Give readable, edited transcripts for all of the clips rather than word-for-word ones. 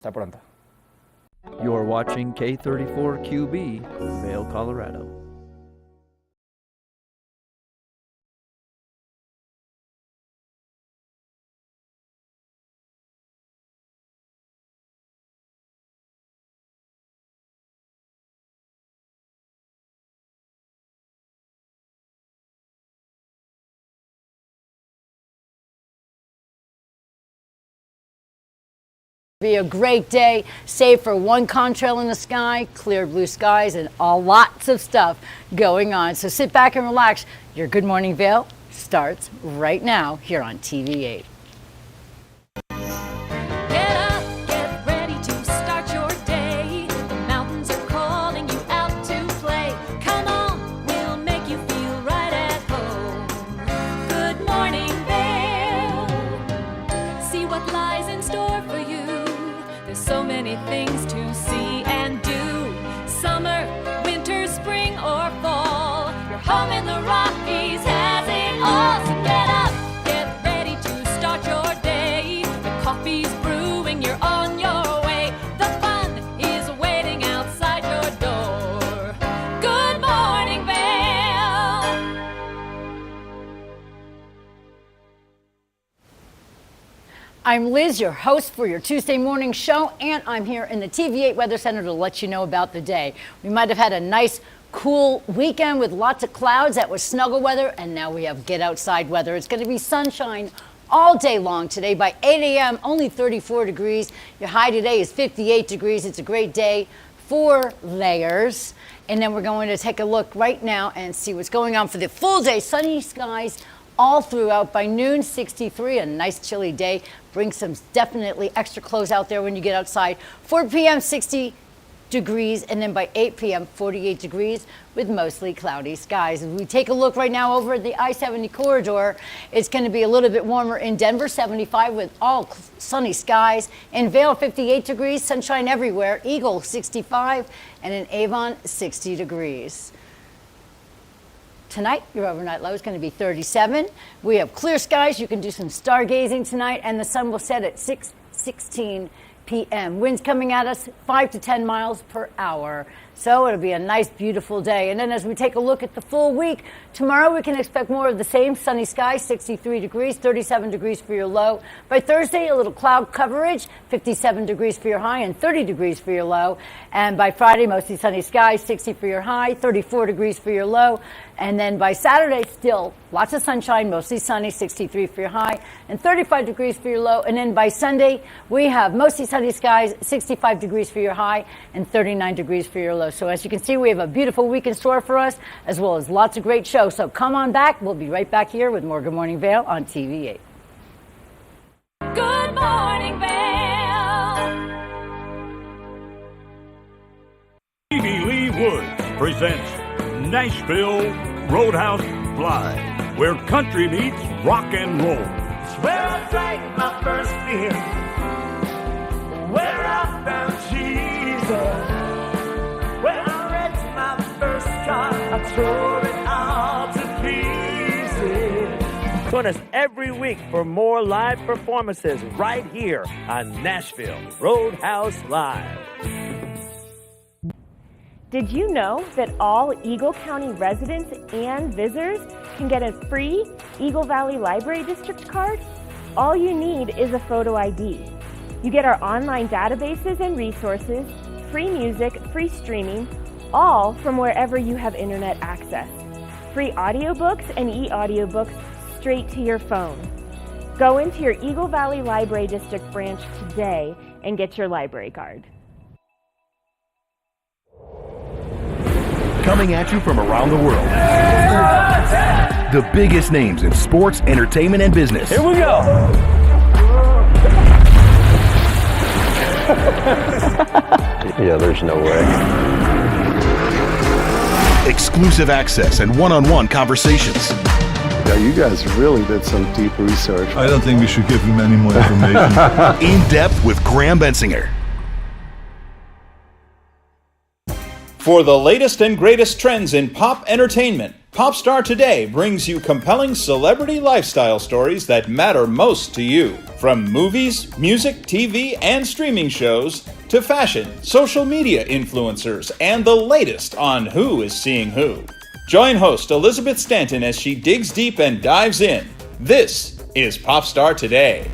Hasta pronto. You're watching K34QB, Vail, Colorado. Be a great day, save for one contrail in the sky, clear blue skies, and lots of stuff going on. So sit back and relax. Your Good Morning Vail starts right now here on TV8. Get up, get ready to start your day. The mountains are calling you out to play. Come on, we'll make you feel right at home. Good morning, Vail. See what lies in store for you. There's so many things to see and do. Summer, winter, spring, or fall. Your home in the Rockies has it all. So get up, get ready to start your day. The coffee's brewing, you're on your way. The fun is waiting outside your door. Good morning, Vail. I'm Liz, your host for your Tuesday morning show, and I'm here in the TV8 Weather Center to let you know about the day. We might have had a nice, cool weekend with lots of clouds. That was snuggle weather, and now we have get outside weather. It's going to be sunshine all day long today. By 8 a.m., only 34 degrees. Your high today is 58 degrees. It's a great day for layers. And then we're going to take a look right now and see what's going on for the full day. Sunny skies all throughout. By noon, 63, a nice chilly day. Bring some definitely extra clothes out there when you get outside. 4 p.m., 60 degrees, and then by 8 p.m., 48 degrees with mostly cloudy skies. As we take a look right now over at the I-70 corridor, it's going to be a little bit warmer in Denver, 75 with all sunny skies. In Vail, 58 degrees, sunshine everywhere. Eagle, 65, and in Avon, 60 degrees. Tonight, your overnight low is going to be 37. We have clear skies. You can do some stargazing tonight, and the sun will set at 6:16 p.m. Winds coming at us 5 to 10 miles per hour. So it'll be a nice, beautiful day. And then as we take a look at the full week, tomorrow we can expect more of the same. Sunny skies, 63 degrees, 37 degrees for your low. By Thursday, a little cloud coverage, 57 degrees for your high and 30 degrees for your low. And by Friday, mostly sunny skies, 60 for your high, 34 degrees for your low. And then by Saturday, still lots of sunshine, mostly sunny, 63 for your high and 35 degrees for your low. And then by Sunday, we have mostly sunny skies, 65 degrees for your high and 39 degrees for your low. So as you can see, we have a beautiful week in store for us, as well as lots of great shows. So come on back. We'll be right back here with more Good Morning Vail on TV8. Good morning, Vail. Stevie Lee Woods presents Nashville Roadhouse Live, where country meets rock and roll. It's where I drank my first beer, where I found Jesus, where I wrecked my first car, I tore it all to pieces. Join us every week for more live performances right here on Nashville Roadhouse Live. Did you know that all Eagle County residents and visitors can get a free Eagle Valley Library District card? All you need is a photo ID. You get our online databases and resources, free music, free streaming, all from wherever you have internet access. Free audiobooks and e-audiobooks straight to your phone. Go into your Eagle Valley Library District branch today and get your library card. Coming at you from around the world. The biggest names in sports, entertainment, and business. Here we go. Yeah, there's no way. Exclusive access and one-on-one conversations. Yeah, you guys really did some deep research. I don't think we should give him any more information. In depth with Graham Bensinger. For the latest and greatest trends in pop entertainment, Popstar Today brings you compelling celebrity lifestyle stories that matter most to you. From movies, music, TV, and streaming shows, to fashion, social media influencers, and the latest on who is seeing who. Join host Elizabeth Stanton as she digs deep and dives in. This is Popstar Today.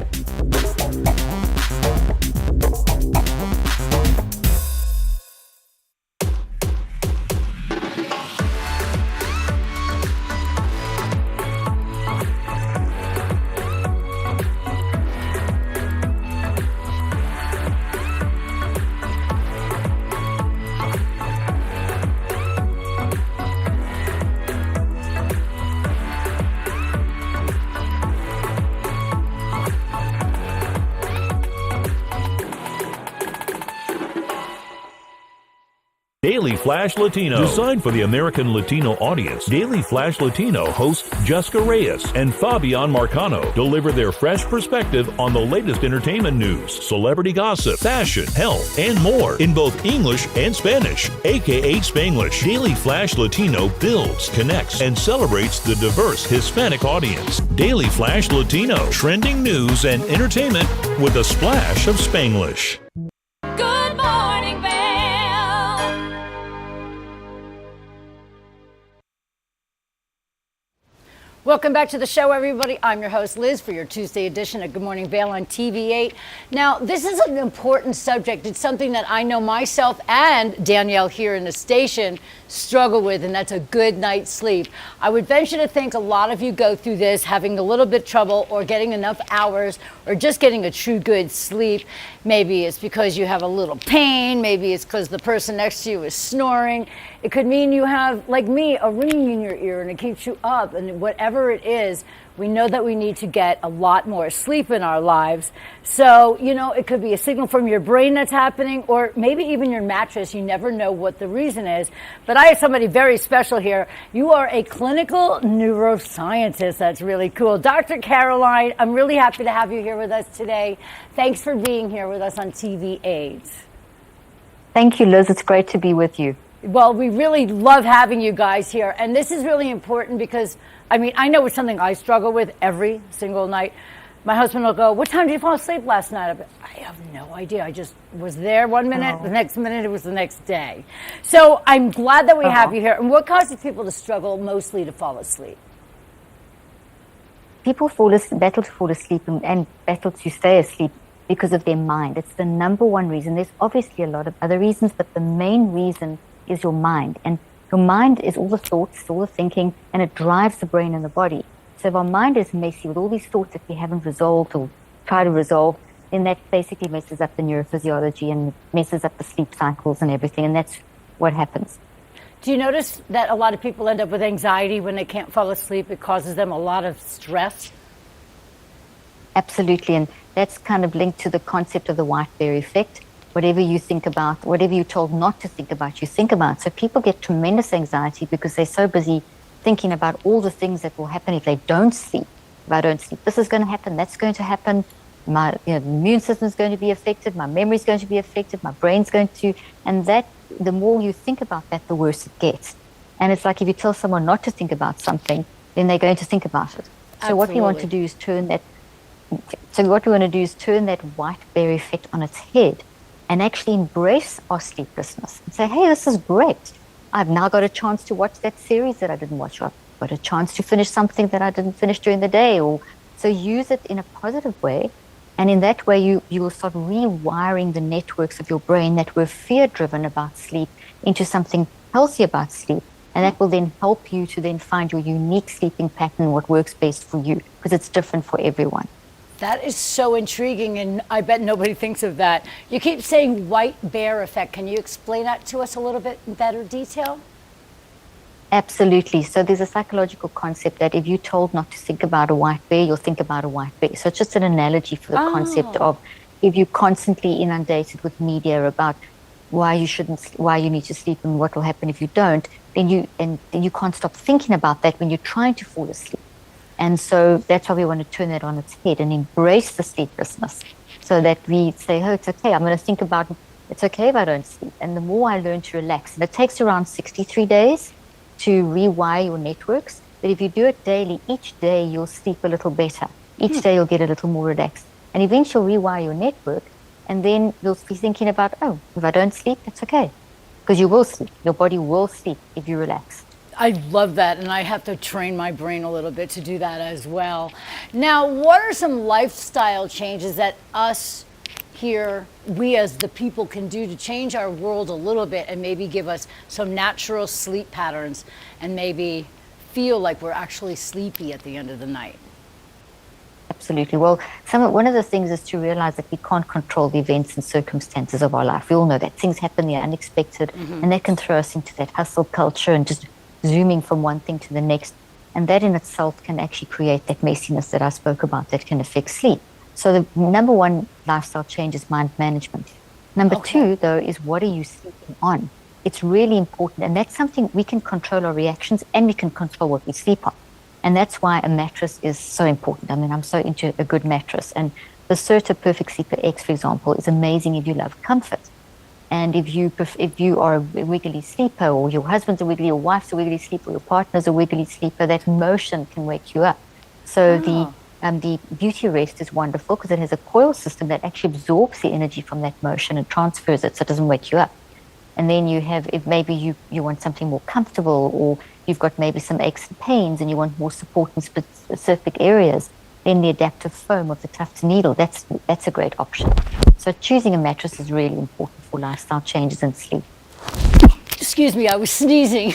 Daily Flash Latino. Designed for the American Latino audience, Daily Flash Latino hosts Jessica Reyes and Fabian Marcano deliver their fresh perspective on the latest entertainment news, celebrity gossip, fashion, health, and more in both English and Spanish, aka Spanglish. Daily Flash Latino builds, connects, and celebrates the diverse Hispanic audience. Daily Flash Latino, trending news and entertainment with a splash of Spanglish. Good morning, Vail. Welcome back to the show, everybody. I'm your host, Liz, for your Tuesday edition of Good Morning Vail on TV8. Now, this is an important subject. It's something that I know myself and Danielle here in the station struggle with, and that's a good night's sleep. I would venture to think a lot of you go through this having a little bit trouble or getting enough hours or just getting a true good sleep. Maybe it's because you have a little pain. Maybe it's because the person next to you is snoring. It could mean you have, like me, a ringing in your ear and it keeps you up. And whatever it is, we know that we need to get a lot more sleep in our lives. So, it could be a signal from your brain that's happening, or maybe even your mattress. You never know what the reason is. But I have somebody very special here. You are a clinical neuroscientist. That's really cool. Dr. Caroline, I'm really happy to have you here with us today. Thanks for being here with us on TV8. Thank you, Liz. It's great to be with you. Well, we really love having you guys here. And this is really important because, I know it's something I struggle with every single night. My husband will go, "What time did you fall asleep last night?" I have no idea. I just was there one minute, the next minute it was the next day. So I'm glad that we have you here. And what causes people to struggle mostly to fall asleep? People battle to fall asleep and battle to stay asleep because of their mind. It's the number one reason. There's obviously a lot of other reasons, but the main reason is your mind. And your mind is all the thoughts, all the thinking, and it drives the brain and the body. So if our mind is messy with all these thoughts that we haven't resolved or try to resolve, then that basically messes up the neurophysiology and messes up the sleep cycles and everything, and that's what happens. Do you notice that a lot of people end up with anxiety when they can't fall asleep? It causes them a lot of stress? Absolutely, and that's kind of linked to the concept of the white bear effect. Whatever you think about, whatever you're told not to think about, you think about. So people get tremendous anxiety because they're so busy thinking about all the things that will happen if they don't sleep. If I don't sleep, this is going to happen, that's going to happen. My immune system is going to be affected, my memory is going to be affected, my brain's going to, and that, the more you think about that, the worse it gets. And it's like if you tell someone not to think about something, then they're going to think about it. So what we want to do is turn that white bear effect on its head and actually embrace our sleeplessness and say, hey, this is great. I've now got a chance to watch that series that I didn't watch. I've got a chance to finish something that I didn't finish during the day. So use it in a positive way. And in that way, you will start rewiring the networks of your brain that were fear-driven about sleep into something healthy about sleep. And that will then help you to then find your unique sleeping pattern, what works best for you, because it's different for everyone. That is so intriguing, and I bet nobody thinks of that. You keep saying white bear effect. Can you explain that to us a little bit in better detail? Absolutely. So there's a psychological concept that if you're told not to think about a white bear, you'll think about a white bear. So it's just an analogy for the concept of if you're constantly inundated with media about why you need to sleep and what will happen if you don't, then you can't stop thinking about that when you're trying to fall asleep. And so that's why we want to turn that on its head and embrace the sleeplessness so that we say, oh, it's okay. I'm going to think about it's okay if I don't sleep. And the more I learn to relax, and it takes around 63 days to rewire your networks. But if you do it daily, each day you'll sleep a little better. Each day you'll get a little more relaxed. And eventually you'll rewire your network, and then you'll be thinking about, oh, if I don't sleep, that's okay. Because you will sleep. Your body will sleep if you relax. I love that, and I have to train my brain a little bit to do that as well. Now, what are some lifestyle changes that us here, we as the people, can do to change our world a little bit and maybe give us some natural sleep patterns and maybe feel like we're actually sleepy at the end of the night? Absolutely. Well, one of the things is to realize that we can't control the events and circumstances of our life. We all know that things happen, they're unexpected, and that can throw us into that hustle culture and just zooming from one thing to the next. And that in itself can actually create that messiness that I spoke about that can affect sleep. So the number one lifestyle change is mind management. Number two, though, is what are you sleeping on? It's really important. And that's something we can control our reactions, and we can control what we sleep on. And that's why a mattress is so important. I mean, I'm so into a good mattress. And the Serta Perfect Sleeper X, for example, is amazing if you love comfort. And if you are a wiggly sleeper, or your husband's a wiggly, your wife's a wiggly sleeper, or your partner's a wiggly sleeper, that motion can wake you up. So the Beauty Rest is wonderful because it has a coil system that actually absorbs the energy from that motion and transfers it so it doesn't wake you up. And then you have, if maybe you want something more comfortable, or you've got maybe some aches and pains and you want more support in specific areas, then the adaptive foam of the Tuft Needle, that's a great option. So choosing a mattress is really important for lifestyle changes and sleep. Excuse me, I was sneezing.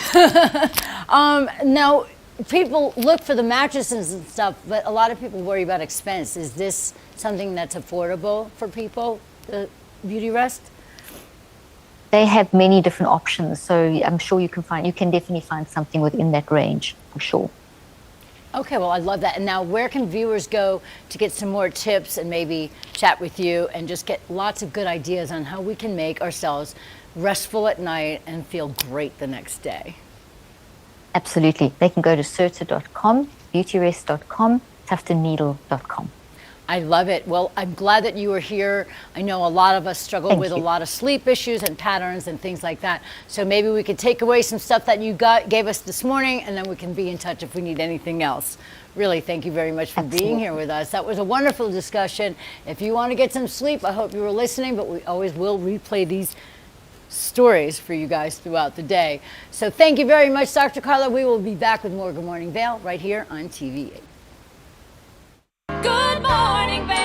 Now, people look for the mattresses and stuff, but a lot of people worry about expense. Is this something that's affordable for people, the Beauty Rest? They have many different options, so I'm sure you can definitely find something within that range, for sure. Okay, well, I love that. And now, where can viewers go to get some more tips and maybe chat with you and just get lots of good ideas on how we can make ourselves restful at night and feel great the next day? Absolutely. They can go to Serta.com, beautyrest.com, tuftenneedle.com. I love it. Well, I'm glad that you were here. I know a lot of us struggle with a lot of sleep issues and patterns and things like that. So maybe we could take away some stuff that you gave us this morning, and then we can be in touch if we need anything else. Really, thank you very much for being here with us. That was a wonderful discussion. If you want to get some sleep, I hope you were listening, but we always will replay these stories for you guys throughout the day. So thank you very much, Dr. Carla. We will be back with more Good Morning Vail right here on TV8. Good morning, Vail.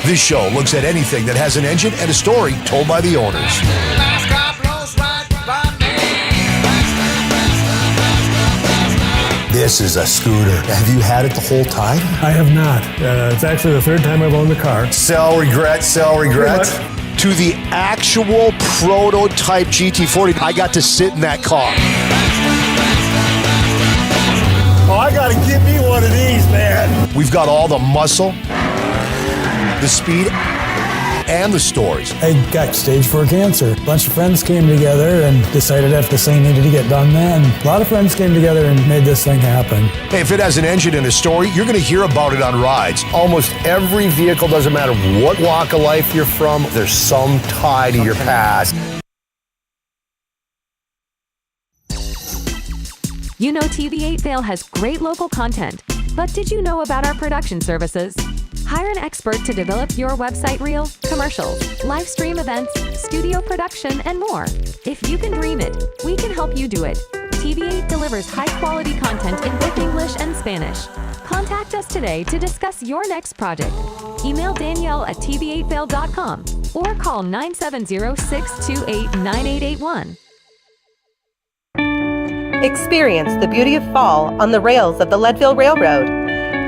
This show looks at anything that has an engine and a story told by the owners. This is a scooter. Have you had it the whole time? I have not. It's actually the third time I've owned the car. Sell, regret, sell, regret. To the actual prototype GT40, I got to sit in that car. Oh, I gotta get me one of these, man. We've got all the muscle, the speed, and the stories. I got stage 4 cancer. A bunch of friends came together and decided that this thing needed to get done, man. A lot of friends came together and made this thing happen. Hey, if it has an engine and a story, you're going to hear about it on rides. Almost every vehicle, doesn't matter what walk of life you're from, there's some tie to your past. You know TV8 Vail has great local content, but did you know about our production services? Hire an expert to develop your website reel, commercials, live stream events, studio production, and more. If you can dream it, we can help you do it. TV8 delivers high-quality content in both English and Spanish. Contact us today to discuss your next project. Email Danielle at tv8vail.com or call 970-628-9881. Experience the beauty of fall on the rails of the Leadville Railroad.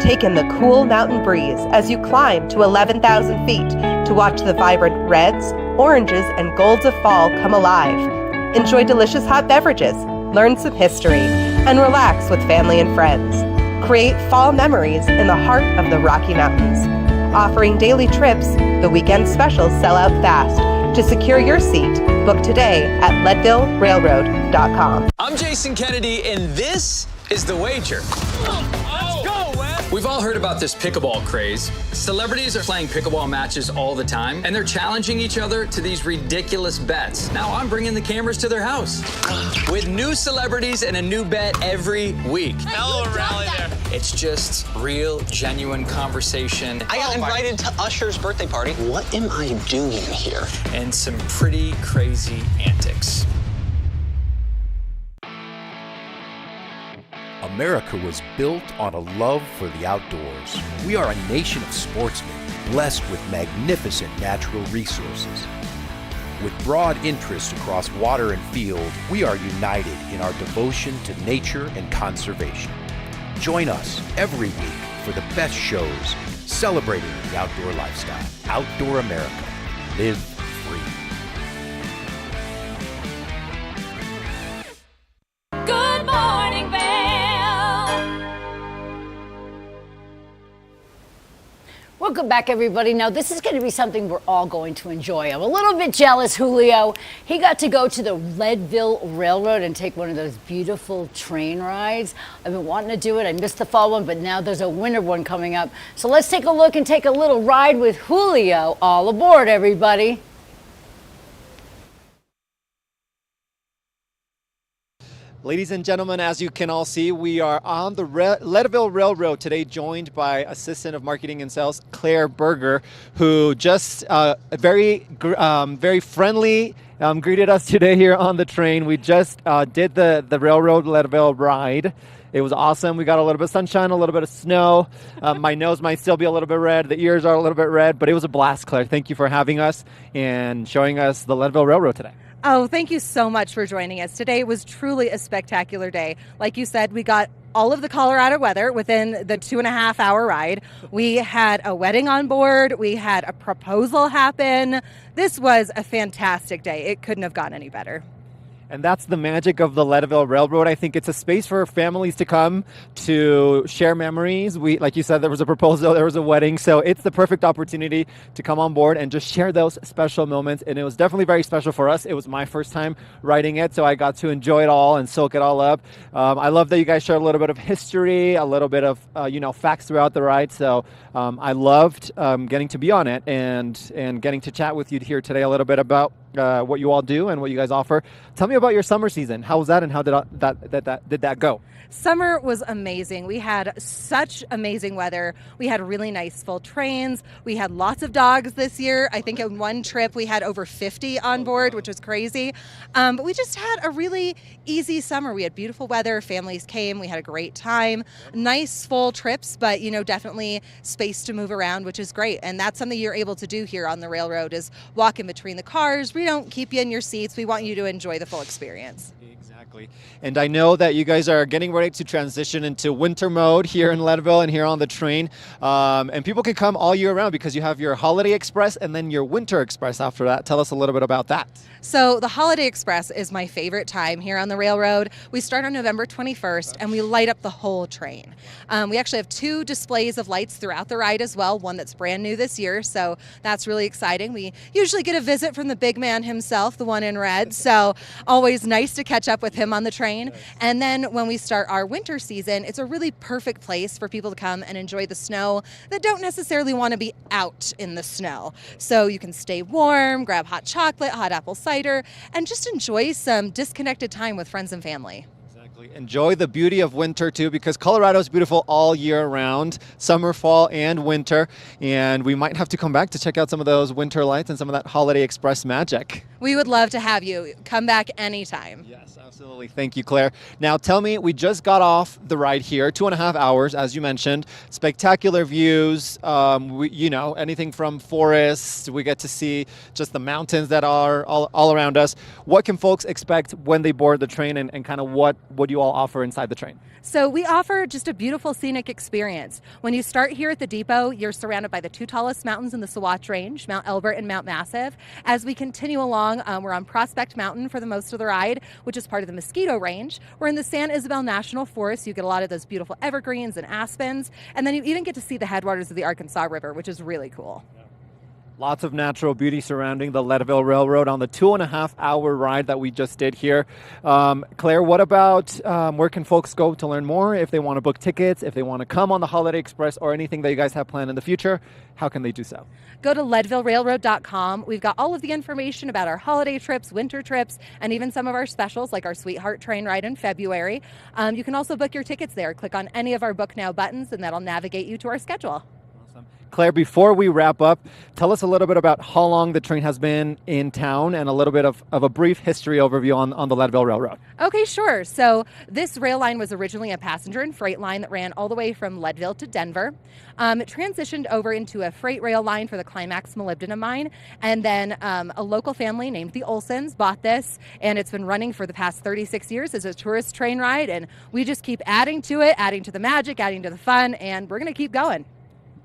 Take in the cool mountain breeze as you climb to 11,000 feet to watch the vibrant reds, oranges, and golds of fall come alive. Enjoy delicious hot beverages, learn some history, and relax with family and friends. Create fall memories in the heart of the Rocky Mountains. Offering daily trips, the weekend specials sell out fast. To secure your seat, book today at leadvillerailroad.com. I'm Jason Kennedy, and this is The Wager. Let's go, Wes! We've all heard about this pickleball craze. Celebrities are playing pickleball matches all the time, and they're challenging each other to these ridiculous bets. Now I'm bringing the cameras to their house with new celebrities and a new bet every week. Hell of a rally there. It's just real, genuine conversation. I got invited to Usher's birthday party. What am I doing here? And some pretty crazy antics. America was built on a love for the outdoors. We are a nation of sportsmen, blessed with magnificent natural resources. With broad interests across water and field, we are united in our devotion to nature and conservation. Join us every week for the best shows celebrating the outdoor lifestyle. Outdoor America. Live free. Good morning, Vail. Welcome back, everybody. Now, this is going to be something we're all going to enjoy. I'm a little bit jealous, Julio. He got to go to the Leadville Railroad and take one of those beautiful train rides. I've been wanting to do it. I missed the fall one, but now there's a winter one coming up. So let's take a look and take a little ride with Julio. All aboard, everybody. Ladies and gentlemen, as you can all see, we are on the Leadville Railroad today, joined by Assistant of Marketing and Sales, Claire Berger, who just very friendly greeted us today here on the train. We just did the Railroad Leadville ride. It was awesome. We got a little bit of sunshine, a little bit of snow. My nose might still be a little bit red. The ears are a little bit red, but it was a blast, Claire. Thank you for having us and showing us the Leadville Railroad today. Oh, thank you so much for joining us. Today was truly a spectacular day. Like you said, we got all of the Colorado weather within the 2.5-hour ride. We had a wedding on board. We had a proposal happen. This was a fantastic day. It couldn't have gotten any better. And that's the magic of the Leadville Railroad. I think it's a space for families to come to share memories. Like you said, there was a proposal, there was a wedding. So it's the perfect opportunity to come on board and just share those special moments. And it was definitely very special for us. It was my first time riding it, so I got to enjoy it all and soak it all up. I love that you guys shared a little bit of history, a little bit of facts throughout the ride. So I loved getting to be on it and getting to chat with you here today a little bit about what you all do and what you guys offer. Tell me about your summer season. How was that, and how did that go? Summer was amazing. We had such amazing weather. We had really nice full trains. We had lots of dogs this year. I think in one trip we had over 50 on board, which was crazy. But we just had a really easy summer. We had beautiful weather. Families came. We had a great time. Nice full trips, but definitely space to move around, which is great. And that's something you're able to do here on the railroad, is walk in between the cars. We don't keep you in your seats. We want you to enjoy the full experience. Exactly. And I know that you guys are getting ready to transition into winter mode here in Leadville and here on the train. And people can come all year round because you have your Holiday Express and then your Winter Express after that. Tell us a little bit about that. So the Holiday Express is my favorite time here on the railroad. We start on November 21st and we light up the whole train. We actually have 2 displays of lights throughout the ride as well, one that's brand new this year, so that's really exciting. We usually get a visit from the big man himself, the one in red, so always nice to catch up with him on the train. And then when we start our winter season, it's a really perfect place for people to come and enjoy the snow that don't necessarily want to be out in the snow. So you can stay warm, grab hot chocolate, hot apple cider, and just enjoy some disconnected time with friends and family. Enjoy the beauty of winter too, because Colorado is beautiful all year round, summer, fall, and winter. And we might have to come back to check out some of those winter lights and some of that Holiday Express magic. We would love to have you. Come back anytime. Yes, absolutely. Thank you, Claire. Now tell me, we just got off the ride here, 2.5 hours, as you mentioned. Spectacular views, anything from forests. We get to see just the mountains that are all around us. What can folks expect when they board the train, and kind of what would you all offer inside the train? So we offer just a beautiful scenic experience. When you start here at the depot, you're surrounded by the 2 tallest mountains in the Saguache Range, Mount Elbert and Mount Massive. As we continue along, we're on Prospect Mountain for the most of the ride, which is part of the Mosquito Range. We're in the San Isabel National Forest. You get a lot of those beautiful evergreens and aspens. And then you even get to see the headwaters of the Arkansas River, which is really cool. Lots of natural beauty surrounding the Leadville Railroad on the 2.5-hour ride that we just did here. Claire, what about where can folks go to learn more if they want to book tickets, if they want to come on the Holiday Express or anything that you guys have planned in the future? How can they do so? Go to leadvillerailroad.com. We've got all of the information about our holiday trips, winter trips, and even some of our specials like our Sweetheart Train ride in February. You can also book your tickets there. Click on any of our Book Now buttons and that'll navigate you to our schedule. Claire, before we wrap up, tell us a little bit about how long the train has been in town and a little bit of a brief history overview on the Leadville Railroad. Okay, sure. So this rail line was originally a passenger and freight line that ran all the way from Leadville to Denver. It transitioned over into a freight rail line for the Climax molybdenum mine, and then a local family named the Olsons bought this, and it's been running for the past 36 years as a tourist train ride, and we just keep adding to it, adding to the magic, adding to the fun, and we're going to keep going.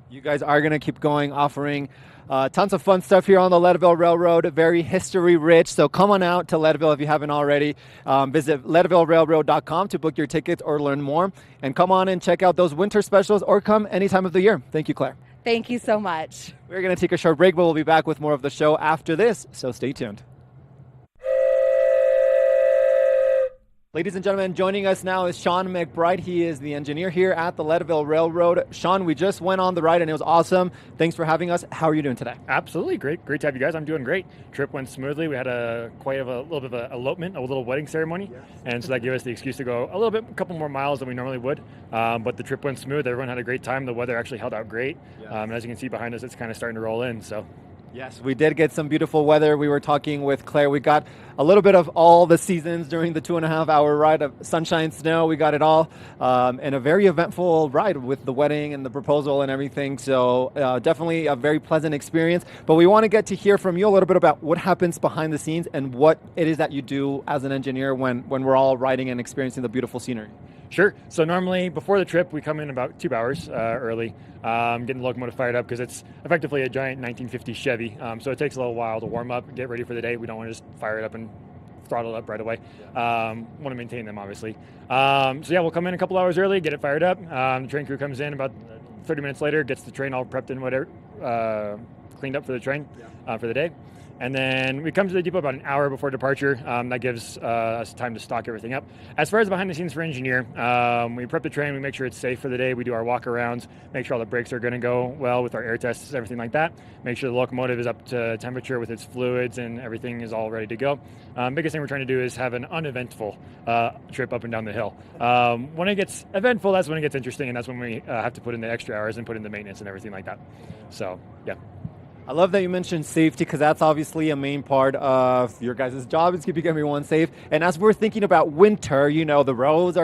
You guys are going to keep going, offering tons of fun stuff here on the Leadville Railroad, very history rich. So come on out to Leadville if you haven't already. Visit leadvillerailroad.com to book your tickets or learn more. And come on and check out those winter specials or come any time of the year. Thank you, Claire. Thank you so much. We're going to take a short break, but we'll be back with more of the show after this. So stay tuned. Ladies and gentlemen, joining us now is Sean McBride. He is the engineer here at the Leadville Railroad. Sean, we just went on the ride and it was awesome. Thanks for having us. How are you doing today? Absolutely. Great to have you guys. I'm doing great. Trip went smoothly. We had a little bit of an elopement, a little wedding ceremony. Yes. And so that gave us the excuse to go a couple more miles than we normally would. But the trip went smooth. Everyone had a great time. The weather actually held out great. Yes. As you can see behind us, it's kind of starting to roll in. So. Yes, we did get some beautiful weather. We were talking with Claire. We got a little bit of all the seasons during the 2.5-hour ride of sunshine, snow. We got it all. And a very eventful ride with the wedding and the proposal and everything. So definitely a very pleasant experience. But we want to get to hear from you a little bit about what happens behind the scenes and what it is that you do as an engineer when we're all riding and experiencing the beautiful scenery. Sure. So normally before the trip, we come in about 2 hours early, getting the locomotive fired up because it's effectively a giant 1950 Chevy. So it takes a little while to warm up, get ready for the day. We don't want to just fire it up and throttle it up right away. Want to maintain them, obviously. We'll come in a couple hours early, get it fired up. The train crew comes in about 30 minutes later, gets the train all prepped and whatever, cleaned up for the train for the day. And then we come to the depot about an hour before departure. That gives us time to stock everything up. As far as behind the scenes for engineer, we prep the train, we make sure it's safe for the day. We do our walk-arounds, make sure all the brakes are going to go well with our air tests, everything like that. Make sure the locomotive is up to temperature with its fluids and everything is all ready to go. Biggest thing we're trying to do is have an uneventful trip up and down the hill. When it gets eventful, that's when it gets interesting, and that's when we have to put in the extra hours and put in the maintenance and everything like that. So, yeah. I love that you mentioned safety because that's obviously a main part of your guys' job is keeping everyone safe. And as we're thinking about winter, the roads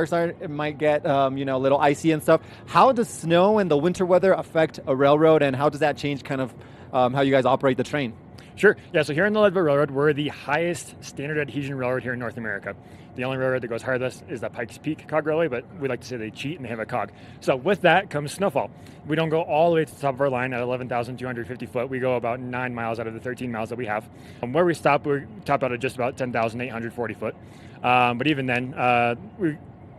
might get, a little icy and stuff. How does snow and the winter weather affect a railroad, and how does that change kind of how you guys operate the train? Sure. Yeah, so here in the Leadville Railroad, we're the highest standard adhesion railroad here in North America. The only railroad that goes higher than us is the Pikes Peak Cog Railway, but we like to say they cheat and they have a cog. So with that comes snowfall. We don't go all the way to the top of our line at 11,250 foot. We go about 9 miles out of the 13 miles that we have. Where we stop, we top out at just about 10,840 foot. But even then,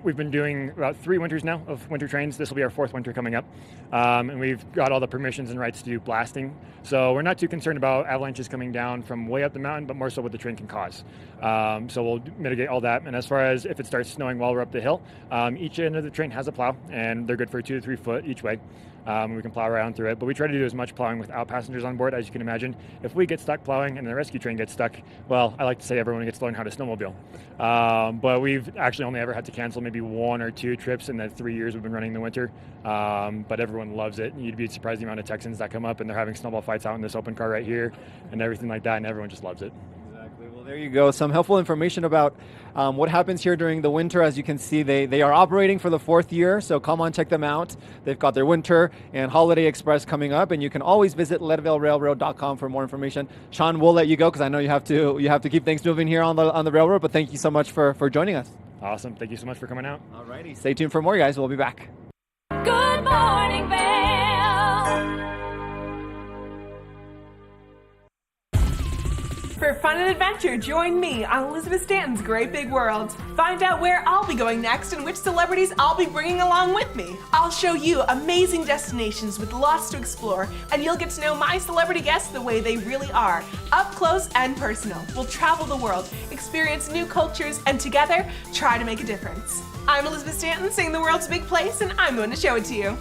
we've been doing about 3 winters now of winter trains. This will be our 4th winter coming up. And we've got all the permissions and rights to do blasting. So we're not too concerned about avalanches coming down from way up the mountain, but more so what the train can cause. So we'll mitigate all that. And as far as if it starts snowing while we're up the hill, each end of the train has a plow, and they're good for 2 to 3 foot each way. We can plow around through it, but we try to do as much plowing without passengers on board as you can imagine. If we get stuck plowing and the rescue train gets stuck, well, I like to say everyone gets to learn how to snowmobile. But we've actually only ever had to cancel maybe 1 or 2 trips in the 3 years we've been running the winter. But everyone loves it. You'd be surprised the amount of Texans that come up and they're having snowball fights out in this open car right here and everything like that, and everyone just loves it. Well, there you go. Some helpful information about what happens here during the winter. As you can see, they are operating for the 4th year, so come on, check them out. They've got their winter and holiday express coming up, and you can always visit leadvillerailroad.com for more information. Sean, we'll let you go because I know you have to keep things moving here on the railroad, but thank you so much for joining us. Awesome. Thank you so much for coming out. All righty. Stay tuned for more, guys. We'll be back. Good morning, Vail. For fun and adventure, join me on Elizabeth Stanton's Great Big World. Find out where I'll be going next and which celebrities I'll be bringing along with me. I'll show you amazing destinations with lots to explore, and you'll get to know my celebrity guests the way they really are, up close and personal. We'll travel the world, experience new cultures, and together, try to make a difference. I'm Elizabeth Stanton, saying the world's a big place, and I'm going to show it to you.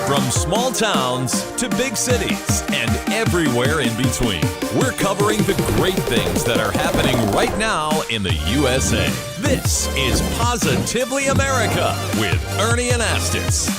From small towns to big cities and everywhere in between, we're covering the great things that are happening right now in the USA. This is Positively America with Ernie Anastas.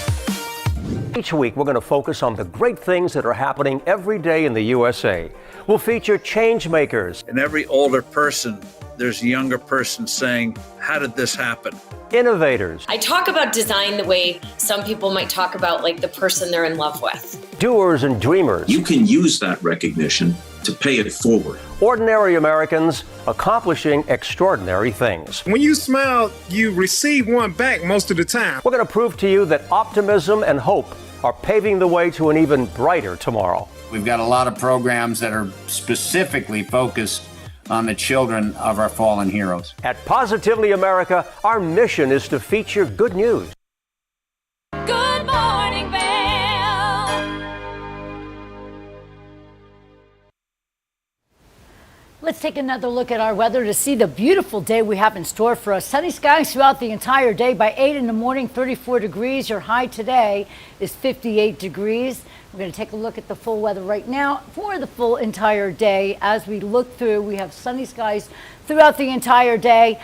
Each week, we're going to focus on the great things that are happening every day in the USA. We'll feature change makers. In every older person, there's a younger person saying, how did this happen? Innovators. I talk about design the way some people might talk about like the person they're in love with. Doers and dreamers. You can use that recognition to pay it forward. Ordinary Americans accomplishing extraordinary things. When you smile, you receive one back most of the time. We're going to prove to you that optimism and hope are paving the way to an even brighter tomorrow. We've got a lot of programs that are specifically focused on the children of our fallen heroes. At Positively America, our mission is to feature good news. Good morning, Vail. Let's take another look at our weather to see the beautiful day we have in store for us. Sunny skies throughout the entire day. By 8 in the morning, 34 degrees. Your high today is 58 degrees. We're going to take a look at the full weather right now for the full entire day. As we look through, we have sunny skies throughout the entire day.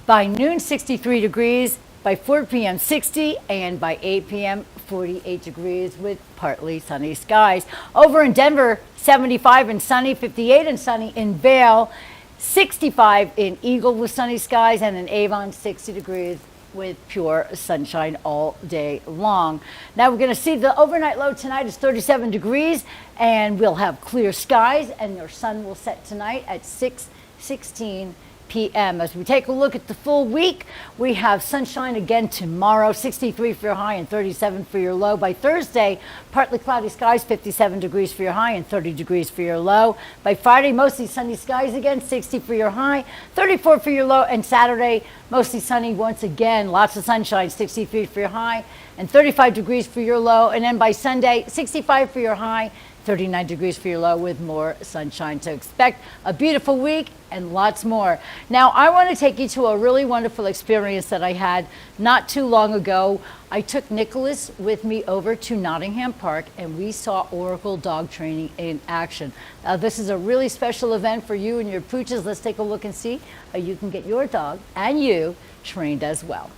By noon, 63 degrees. By 4 p.m., 60. And by 8 p.m., 48 degrees with partly sunny skies. Over in Denver, 75 and sunny, 58 and sunny in Vail, 65 in Eagle with sunny skies, and in Avon, 60 degrees with pure sunshine all day long. Now we're going to see the overnight low tonight is 37 degrees, and we'll have clear skies, and your sun will set tonight at 6:16 p.m. As we take a look at the full week, we have sunshine again tomorrow, 63 for your high and 37 for your low. By Thursday, partly cloudy skies, 57 degrees for your high and 30 degrees for your low. By Friday, mostly sunny skies again, 60 for your high, 34 for your low. And Saturday, mostly sunny once again, lots of sunshine, 63 for your high and 35 degrees for your low. And then by Sunday, 65 for your high, 39 degrees for your low with more sunshine. So expect a beautiful week and lots more. Now, I want to take you to a really wonderful experience that I had not too long ago. I took Nicholas with me over to Nottingham Park, and we saw Oracle dog training in action. Now, this is a really special event for you and your pooches. Let's take a look and see how you can get your dog and you trained as well.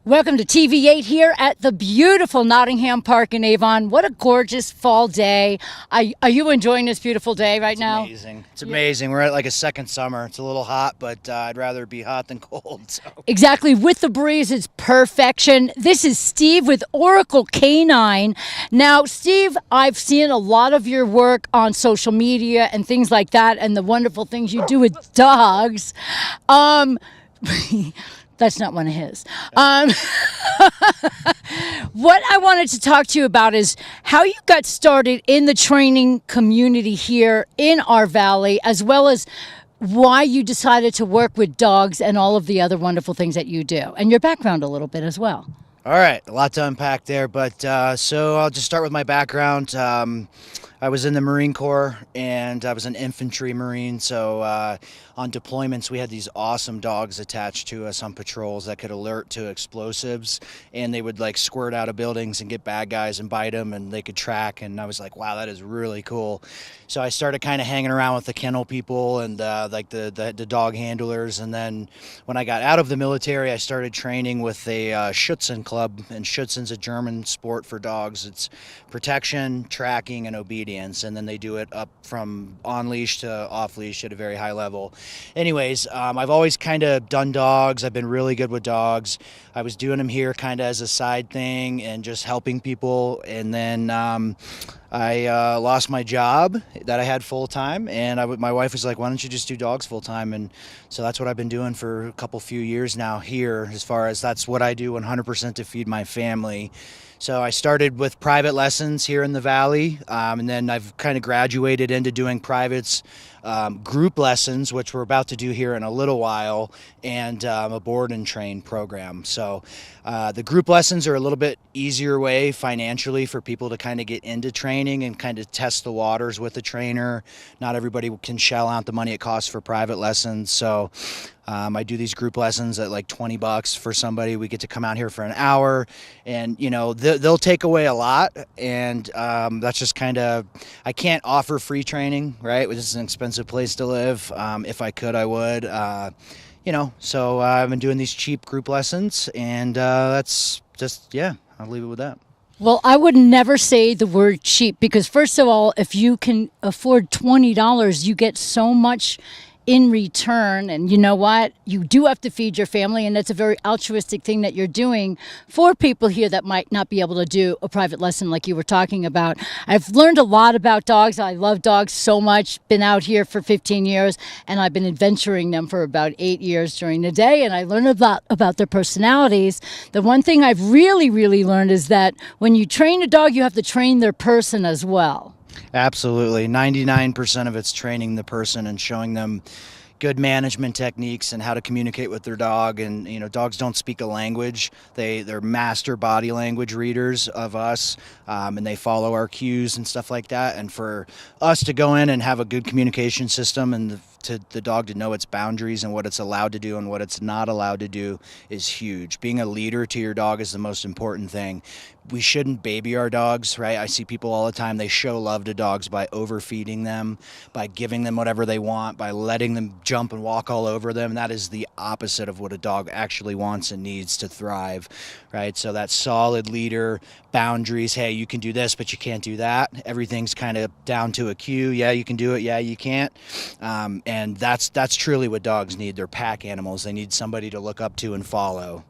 Welcome to TV8 here at the beautiful Nottingham Park in Avon. What a gorgeous fall day. Are you enjoying this beautiful day right now? Amazing. It's amazing. We're at like a second summer. It's a little hot, but I'd rather be hot than cold. So. Exactly. With the breeze, it's perfection. This is Steve with Oracle Canine. Now, Steve, I've seen a lot of your work on social media and things like that, and the wonderful things you do with dogs. That's not one of his. What I wanted to talk to you about is how you got started in the training community here in our valley, as well as why you decided to work with dogs and all of the other wonderful things that you do, and your background a little bit as well. All right, a lot to unpack there, but so I'll just start with my background. I was in the Marine Corps, and I was an infantry Marine, so on deployments we had these awesome dogs attached to us on patrols that could alert to explosives, and they would like squirt out of buildings and get bad guys and bite them, and they could track, and I was like, wow, that is really cool. So I started kind of hanging around with the kennel people and like the dog handlers, and then when I got out of the military, I started training with a Schutzen club, and Schutzen's a German sport for dogs. It's protection, tracking, and obedience, and then they do it up from on leash to off leash at a very high level. Anyways, I've always kind of done dogs. I've been really good with dogs. I was doing them here kind of as a side thing and just helping people, and then I lost my job that I had full time, and my wife was like, why don't you just do dogs full time? And so that's what I've been doing for a few years now here, as far as that's what I do 100% to feed my family. So I started with private lessons here in the Valley, and then I've kind of graduated into doing privates, group lessons, which we're about to do here in a little while, and a board and train program. So the group lessons are a little bit easier way financially for people to kind of get into training and kind of test the waters with a trainer. Not everybody can shell out the money it costs for private lessons. So I do these group lessons at like $20 for somebody. We get to come out here for an hour, and you know they'll take away a lot, and that's just kind of, I can't offer free training, right? Which is an expensive place to live. If I could, I would. So I've been doing these cheap group lessons, and that's just, yeah, I'll leave it with that. Well, I would never say the word cheap, because first of all, if you can afford $20, you get so much in return. And you know what? You do have to feed your family, and it's a very altruistic thing that you're doing for people here that might not be able to do a private lesson like you were talking about. I've learned a lot about dogs. I love dogs so much. Been out here for 15 years, and I've been adventuring them for about 8 years during the day, and I learned about their personalities. The one thing I've really learned is that when you train a dog, you have to train their person as well. Absolutely. 99% of it's training the person and showing them good management techniques and how to communicate with their dog. And you know, dogs don't speak a language. They're master body language readers of us, and they follow our cues and stuff like that. And for us to go in and have a good communication system, and the dog to know its boundaries and what it's allowed to do and what it's not allowed to do is huge. Being a leader to your dog is the most important thing. We shouldn't baby our dogs, right? I see people all the time, they show love to dogs by overfeeding them, by giving them whatever they want, by letting them jump and walk all over them. That is the opposite of what a dog actually wants and needs to thrive, right? So that solid leader, boundaries, hey, you can do this, but you can't do that. Everything's kind of down to a cue. Yeah, you can do it. Yeah, you can't. And that's truly what dogs need. They're pack animals. They need somebody to look up to and follow.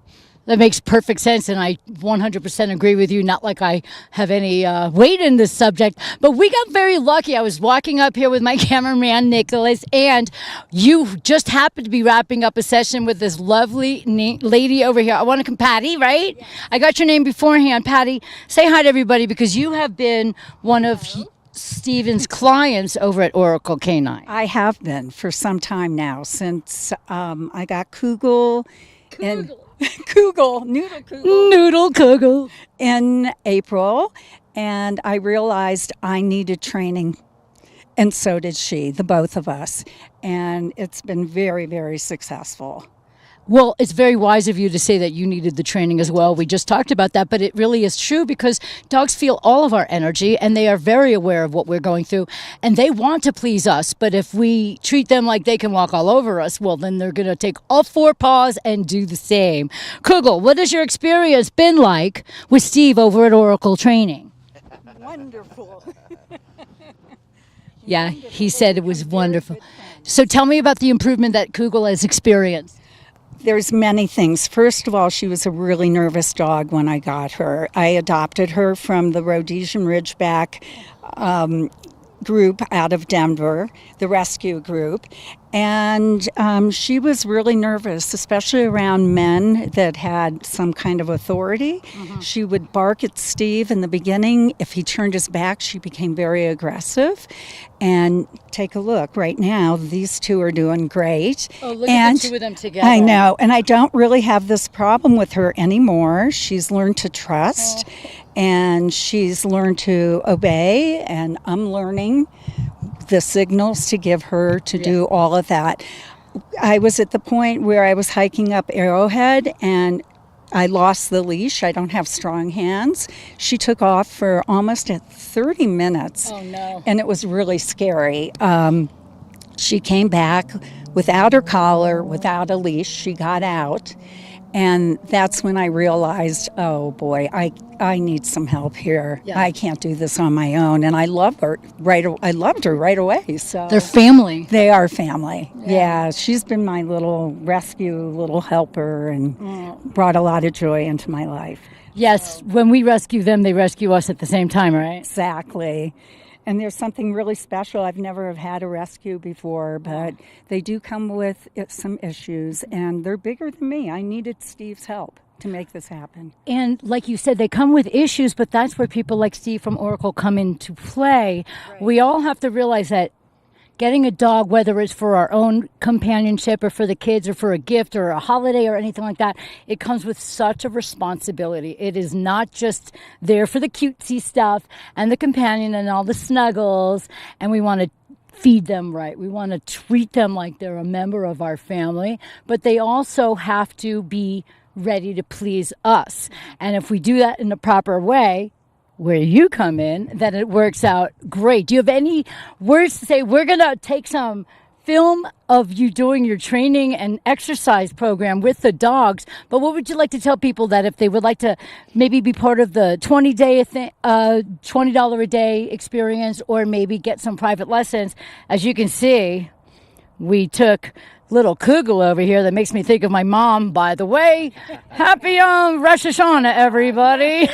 That makes perfect sense, and I 100% agree with you. Not like I have any weight in this subject, but we got very lucky. I was walking up here with my cameraman, Nicholas, and you just happened to be wrapping up a session with this lovely lady over here. I want to come, Patty, right? Yeah. I got your name beforehand. Patty, say hi to everybody, because you have been one of Stephen's clients over at Oracle Canine. I have been for some time now, since I got Noodle Kugel in April, and I realized I needed training, and so did she, the both of us, and it's been very, very successful. Well, it's very wise of you to say that you needed the training as well. We just talked about that, but it really is true because dogs feel all of our energy and they are very aware of what we're going through and they want to please us. But if we treat them like they can walk all over us, well, then they're going to take all four paws and do the same. Kugel, what has your experience been like with Steve over at Oracle Training? Wonderful. Yeah, he said it was wonderful. So tell me about the improvement that Kugel has experienced. There's many things. First of all, she was a really nervous dog when I got her. I adopted her from the Rhodesian Ridgeback group out of Denver, the rescue group. And she was really nervous, especially around men that had some kind of authority. She would bark at Steve in the beginning. If he turned his back, she became very aggressive. And take a look right now, these two are doing great. Oh, look at the two of them together. I know, and I don't really have this problem with her anymore. She's learned to trust, and she's learned to obey, and I'm learning the signals to give her to do all of that. I was at the point where I was hiking up Arrowhead, and I lost the leash. I don't have strong hands. She took off for almost 30 minutes. Oh, no. And it was really scary. She came back without her collar, without a leash. She got out. And that's when I realized, oh boy, I need some help here. Yeah. I can't do this on my own. And I love her I loved her right away. So They're family. They are family. Yeah, she's been my little rescue, little helper, and brought a lot of joy into my life. Yes, when we rescue them, they rescue us at the same time, right? Exactly. And there's something really special. I've never had a rescue before, but they do come with some issues, and they're bigger than me. I needed Steve's help to make this happen. And like you said, they come with issues, but that's where people like Steve from Oracle come into play. Right. We all have to realize that getting a dog, whether it's for our own companionship or for the kids or for a gift or a holiday or anything like that, it comes with such a responsibility. It is not just there for the cutesy stuff and the companion and all the snuggles, and we want to feed them right. We want to treat them like they're a member of our family, but they also have to be ready to please us. And if we do that in the proper way, where you come in, then it works out great. Do you have any words to say? We're going to take some film of you doing your training and exercise program with the dogs, but what would you like to tell people that if they would like to maybe be part of the $20 a day experience, or maybe get some private lessons? As you can see, we took little Kugel over here that makes me think of my mom, by the way. Happy Rosh Hashanah, everybody.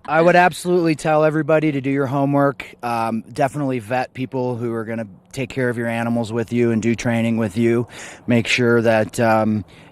I would absolutely tell everybody to do your homework. Definitely vet people who are going to take care of your animals with you and do training with you. Make sure that,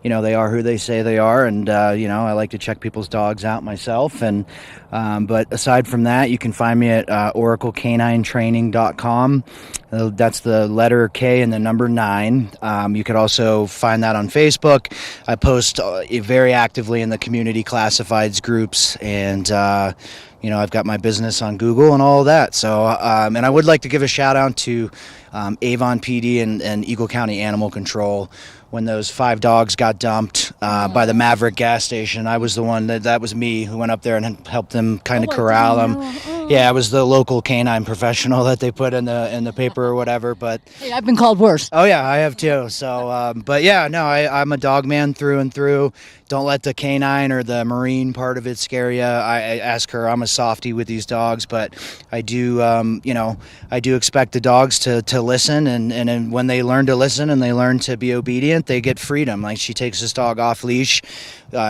they are who they say they are. And, I like to check people's dogs out myself. And but aside from that, you can find me at oraclecaninetraining.com. That's the letter K and the number 9. You could also find that on Facebook. I post very actively in the community classifieds groups, and I've got my business on Google and all of that. So, and I would like to give a shout out to Avon PD and Eagle County Animal Control. When those 5 dogs got dumped by the Maverick gas station, I was the one that was me who went up there and helped them kind of corral them. Yeah, I was the local canine professional that they put in the paper or whatever. But hey, I've been called worse. Oh yeah, I have too. So, but yeah, no, I'm a dog man through and through. Don't let the canine or the marine part of it scare you. I ask her, I'm a softie with these dogs, but I do, I do expect the dogs to listen, and when they learn to listen and they learn to be obedient, they get freedom. Like, she takes this dog off leash,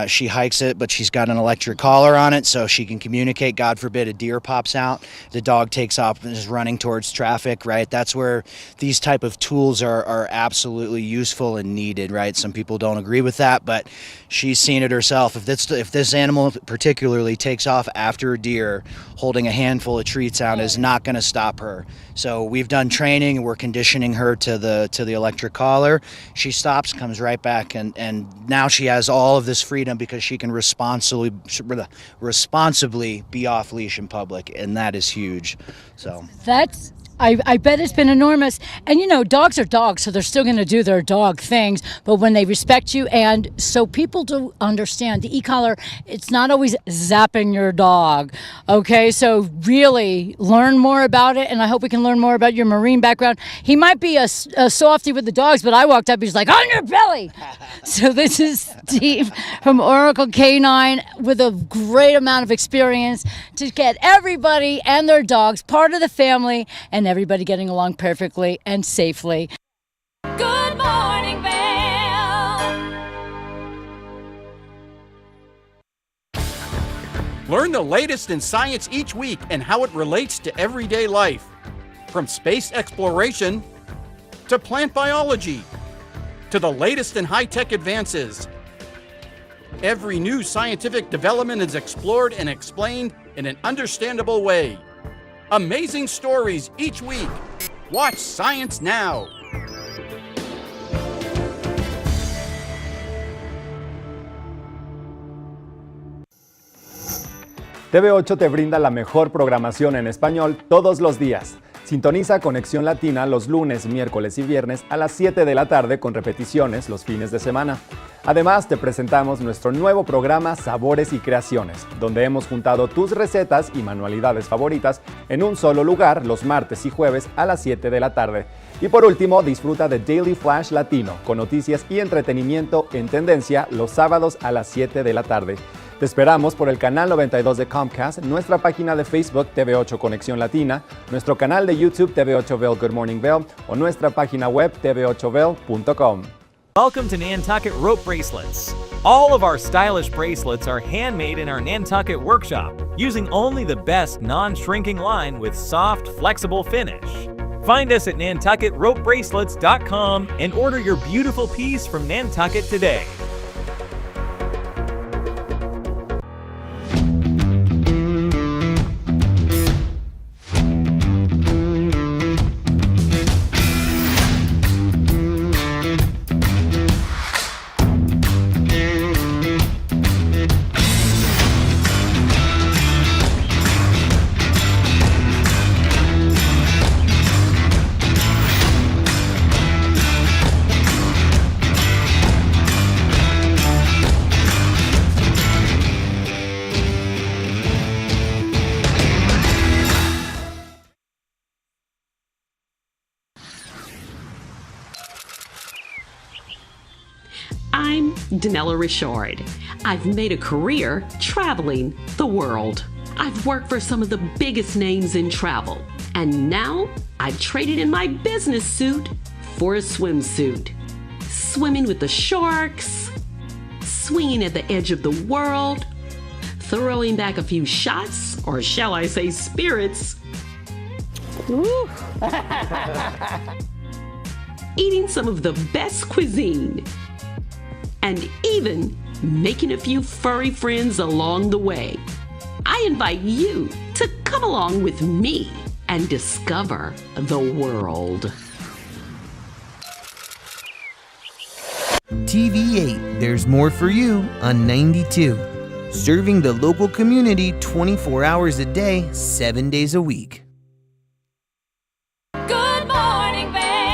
she hikes it, but she's got an electric collar on it so she can communicate. God forbid a deer pops out, the dog takes off and is running towards traffic, right? That's where these type of tools are absolutely useful and needed, right? Some people don't agree with that, but she's seen it herself. If this animal particularly takes off after a deer, holding a handful of treats out is not going to stop her. So we've done training and we're conditioning her to the electric collar. She stops, comes right back, and now she has all of this freedom because she can responsibly be off leash in public, and that is huge. So that's I bet it's been enormous. And you know, dogs are dogs, so they're still going to do their dog things. But when they respect you, and so people do understand the e-collar, it's not always zapping your dog. Okay, so really learn more about it, and I hope we can learn more about your Marine background. He might be a softie with the dogs, but I walked up, he's like, on your belly. So this is Steve from Oracle Canine with a great amount of experience to get everybody and their dogs part of the family and everybody getting along perfectly and safely. Good morning, Vail. Learn the latest in science each week and how it relates to everyday life. From space exploration to plant biology to the latest in high-tech advances. Every new scientific development is explored and explained in an understandable way. Amazing stories each week. Watch Science Now. TV8 te brinda la mejor programación en español todos los días. Sintoniza Conexión Latina los lunes, miércoles y viernes a las 7 de la tarde con repeticiones los fines de semana. Además, te presentamos nuestro nuevo programa Sabores y Creaciones, donde hemos juntado tus recetas y manualidades favoritas en un solo lugar los martes y jueves a las 7 de la tarde. Y por último, disfruta de Daily Flash Latino, con noticias y entretenimiento en tendencia los sábados a las 7 de la tarde. Te esperamos por el canal 92 de Comcast, nuestra página de Facebook TV8 Conexión Latina, nuestro canal de YouTube TV8 Vail Good Morning Vail o nuestra página web tv8vail.com. Welcome to Nantucket Rope Bracelets. All of our stylish bracelets are handmade in our Nantucket workshop, using only the best non-shrinking line with soft, flexible finish. Find us at nantucketropebracelets.com and order your beautiful piece from Nantucket today. I'm Danella Richard. I've made a career traveling the world. I've worked for some of the biggest names in travel, and now I've traded in my business suit for a swimsuit. Swimming with the sharks, swinging at the edge of the world, throwing back a few shots, or shall I say spirits. Eating some of the best cuisine, and even making a few furry friends along the way. I invite you to come along with me and discover the world. TV8, there's more for you on 92. Serving the local community 24 hours a day, 7 days a week. Good morning, Vail.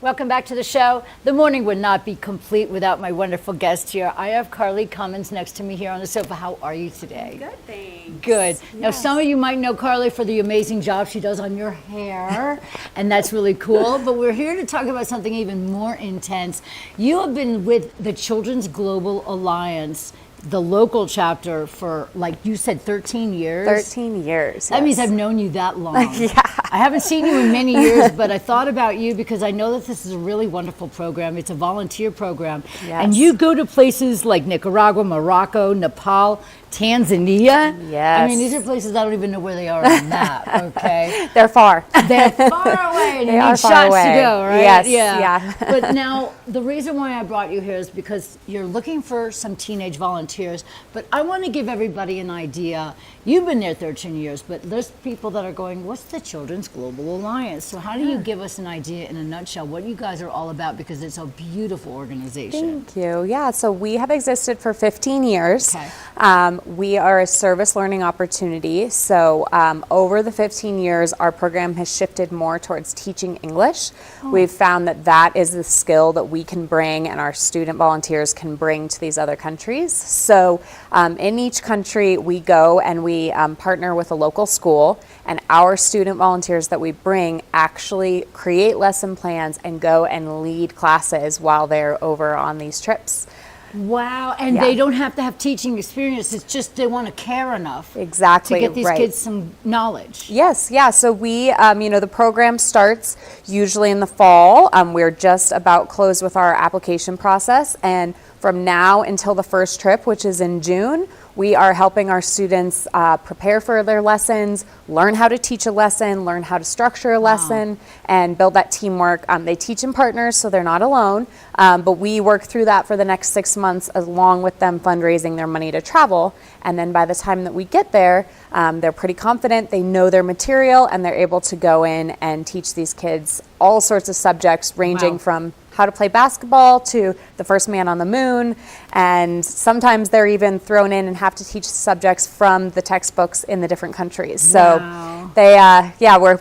Welcome back to the show. The morning would not be complete without my wonderful guest here. I have Carly Cummins next to me here on the sofa. How are you today? Good, thanks. Good. Yes. Now, some of you might know Carly for the amazing job she does on your hair, and that's really cool. But we're here to talk about something even more intense. You have been with the Children's Global Alliance, the local chapter, for, like you said, 13 years. 13 years. That means I've known you that long. Yeah. I haven't seen you in many years, but I thought about you because I know that this is a really wonderful program. It's a volunteer program. Yes. And you go to places like Nicaragua, Morocco, Nepal, Tanzania. Yes. I mean, these are places I don't even know where they are on the map, okay? They're far. They're far away, and They you are need far shots away. to go, right? Yes, Yeah. yeah. But now, the reason why I brought you here is because you're looking for some teenage volunteers, but I want to give everybody an idea. You've been there 13 years, but there's people that are going, what's the Children's Children's Global Alliance. So how do you give us an idea in a nutshell what you guys are all about, because it's a beautiful organization? Thank you. Yeah, so we have existed for 15 years. Okay. We are a service learning opportunity. So over the 15 years, our program has shifted more towards teaching English. We've found that that is the skill that we can bring and our student volunteers can bring to these other countries. So in each country, we go and we partner with a local school, and our student volunteers that we bring actually create lesson plans and go and lead classes while they're over on these trips. Wow, and they don't have to have teaching experience, it's just they want to care enough Exactly, to get these right. kids some knowledge. Yes, yeah, so we, the program starts usually in the fall. We're just about closed with our application process, and from now until the first trip, which is in June, we are helping our students prepare for their lessons, learn how to teach a lesson, learn how to structure a lesson, and build that teamwork. They teach in partners, so they're not alone, but we work through that for the next 6 months along with them fundraising their money to travel. And then by the time that we get there, they're pretty confident, they know their material, and they're able to go in and teach these kids all sorts of subjects ranging from how to play basketball to the first man on the moon, and sometimes they're even thrown in and have to teach subjects from the textbooks in the different countries. So they,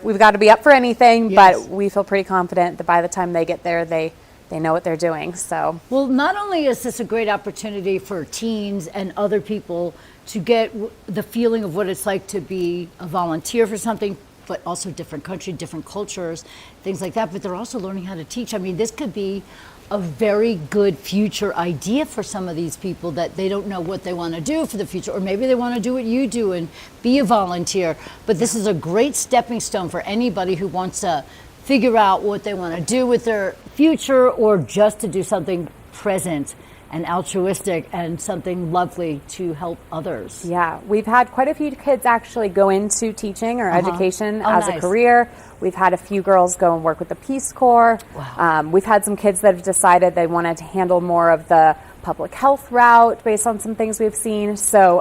we've got to be up for anything, but we feel pretty confident that by the time they get there, they know what they're doing. So, well, not only is this a great opportunity for teens and other people to get the feeling of what it's like to be a volunteer for something, but also different country, different cultures, things like that. But they're also learning how to teach. I mean, this could be a very good future idea for some of these people that they don't know what they want to do for the future, or maybe they want to do what you do and be a volunteer. But this is a great stepping stone for anybody who wants to figure out what they want to do with their future, or just to do something present and altruistic and something lovely to help others. Yeah, we've had quite a few kids actually go into teaching or education as a career. We've had a few girls go and work with the Peace Corps. Wow. We've had some kids that have decided they wanted to handle more of the public health route based on some things we've seen. So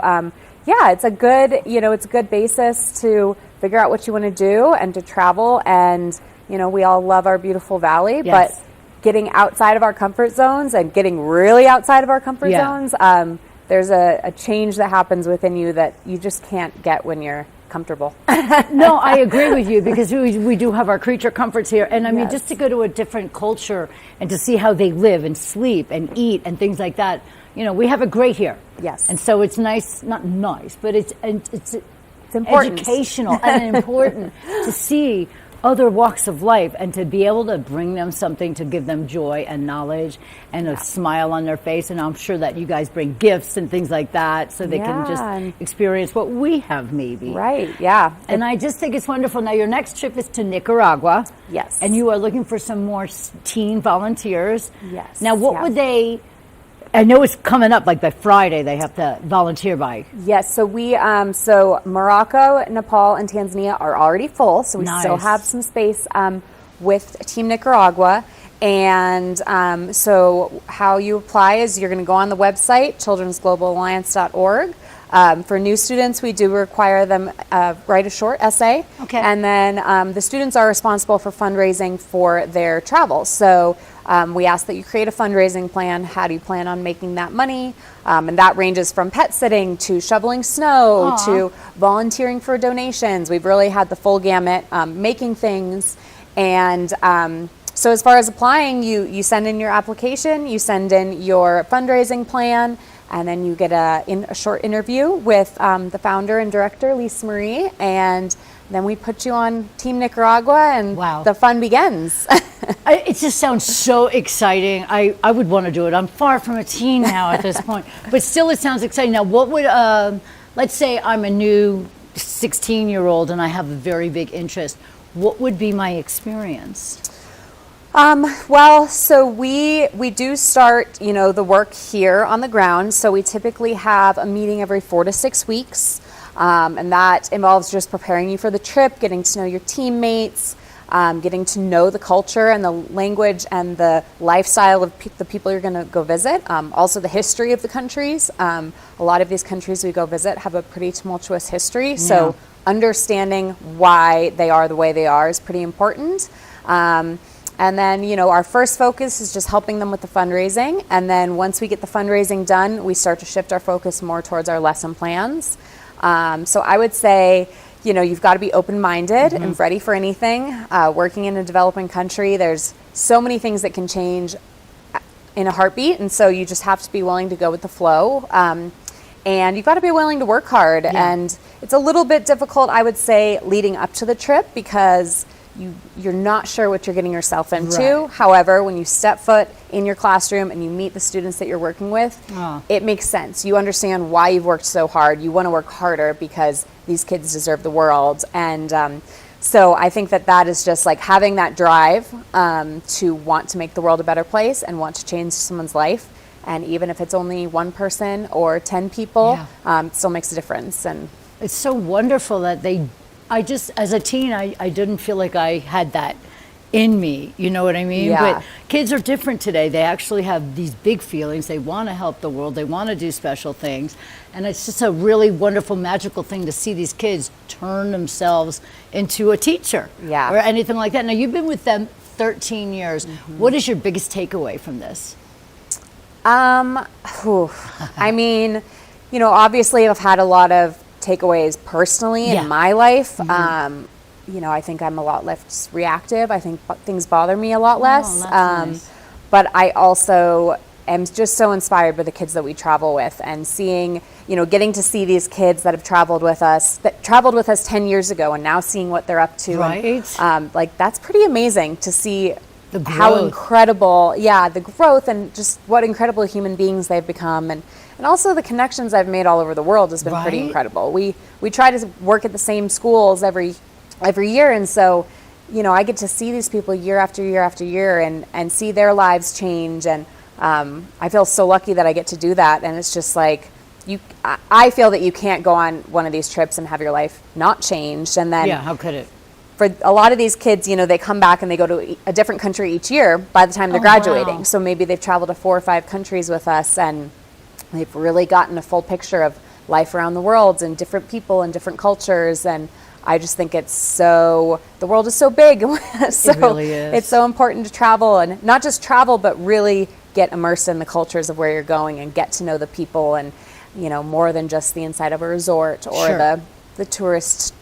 yeah, it's a good, it's a good basis to figure out what you want to do and to travel. And, we all love our beautiful valley, but getting outside of our comfort zones and getting really outside of our comfort zones, there's a change that happens within you that you just can't get when you're comfortable. No, I agree with you, because we do have our creature comforts here. And I mean, just to go to a different culture and to see how they live and sleep and eat and things like that, we have it great here. Yes. And so it's nice, not nice, but it's important. Educational and important to see other walks of life and to be able to bring them something to give them joy and knowledge and a smile on their face. And I'm sure that you guys bring gifts and things like that so they can just experience what we have maybe. Right, yeah. And I just think it's wonderful. Now, your next trip is to Nicaragua. Yes. And you are looking for some more teen volunteers. Yes. Now, what would they... I know it's coming up, like by Friday, they have to volunteer by. Yes, so we, so Morocco, Nepal, and Tanzania are already full, so we still have some space with Team Nicaragua. And so how you apply is you're going to go on the website, childrensglobalalliance.org. For new students, we do require them write a short essay. Okay. And then the students are responsible for fundraising for their travel. So we ask that you create a fundraising plan. How do you plan on making that money? And that ranges from pet sitting to shoveling snow to volunteering for donations. We've really had the full gamut, making things. And so as far as applying, you send in your application, you send in your fundraising plan, and then you get a short interview with the founder and director, Lisa Marie, and then we put you on Team Nicaragua, and the fun begins. It just sounds so exciting. I would want to do it. I'm far from a teen now at this point, but still it sounds exciting. Now, what would, let's say I'm a new 16-year-old and I have a very big interest. What would be my experience? Well, so we do start, the work here on the ground. So we typically have a meeting every 4 to 6 weeks. And that involves just preparing you for the trip, getting to know your teammates, getting to know the culture and the language and the lifestyle of the people you're going to go visit. Also the history of the countries. A lot of these countries we go visit have a pretty tumultuous history. So understanding why they are the way they are is pretty important. And then, our first focus is just helping them with the fundraising. And then once we get the fundraising done, we start to shift our focus more towards our lesson plans. So I would say, you've got to be open-minded and ready for anything. Working in a developing country, there's so many things that can change in a heartbeat. And so you just have to be willing to go with the flow. And you've got to be willing to work hard. Yeah. And it's a little bit difficult, I would say, leading up to the trip because you're not sure what you're getting yourself into. Right. However, when you step foot in your classroom and you meet the students that you're working with, it makes sense. You understand why you've worked so hard. You want to work harder because these kids deserve the world. And so I think that is just like having that drive to want to make the world a better place and want to change someone's life. And even if it's only one person or 10 people, it still makes a difference. And it's so wonderful that as a teen, I didn't feel like I had that in me, you know what I mean? Yeah. But kids are different today. They actually have these big feelings. They want to help the world. They want to do special things. And it's just a really wonderful, magical thing to see these kids turn themselves into a teacher or anything like that. Now, you've been with them 13 years. What is your biggest takeaway from this? I mean, obviously I've had a lot of takeaways personally in my life. I think I'm a lot less reactive. I think things bother me a lot less. Nice. But I also am just so inspired by the kids that we travel with and seeing, getting to see these kids that have traveled with us 10 years ago and now seeing what they're up to. Right. And, that's pretty amazing to see the growth. How incredible, the growth and just what incredible human beings they've become. And also the connections I've made all over the world has been pretty incredible. We try to work at the same schools every year, and so I get to see these people year after year after year and see their lives change, and I feel so lucky that I get to do that. And it's just like I feel that you can't go on one of these trips and have your life not changed. And then how could it? For a lot of these kids, they come back and they go to a different country each year by the time they're graduating. Wow. So maybe they've traveled to 4 or 5 countries with us, and they've really gotten a full picture of life around the world and different people and different cultures. And I just think the world is so big. So it really is. It's so important to travel, and not just travel, but really get immersed in the cultures of where you're going and get to know the people and, more than just the inside of a resort or the tourist,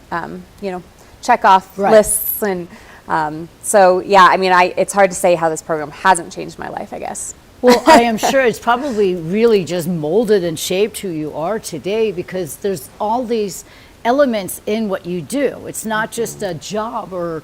check off lists. And it's hard to say how this program hasn't changed my life, I guess. Well, I am sure it's probably really just molded and shaped who you are today, because there's all these elements in what you do. It's not just a job or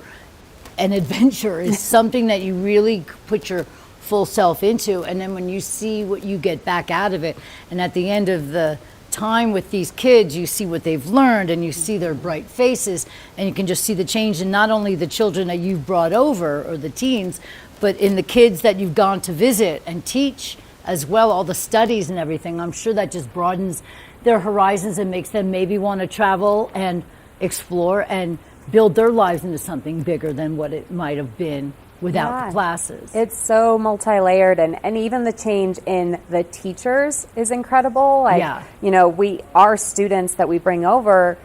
an adventure. It's something that you really put your full self into, and then when you see what you get back out of it, and at the end of the time with these kids, you see what they've learned, and you see their bright faces, and you can just see the change in not only the children that you've brought over or the teens, but in the kids that you've gone to visit and teach as well, all the studies and everything. I'm sure that just broadens their horizons and makes them maybe want to travel and explore and build their lives into something bigger than what it might have been without the classes. It's so multi-layered, and even the change in the teachers is incredible. Our students that we bring over,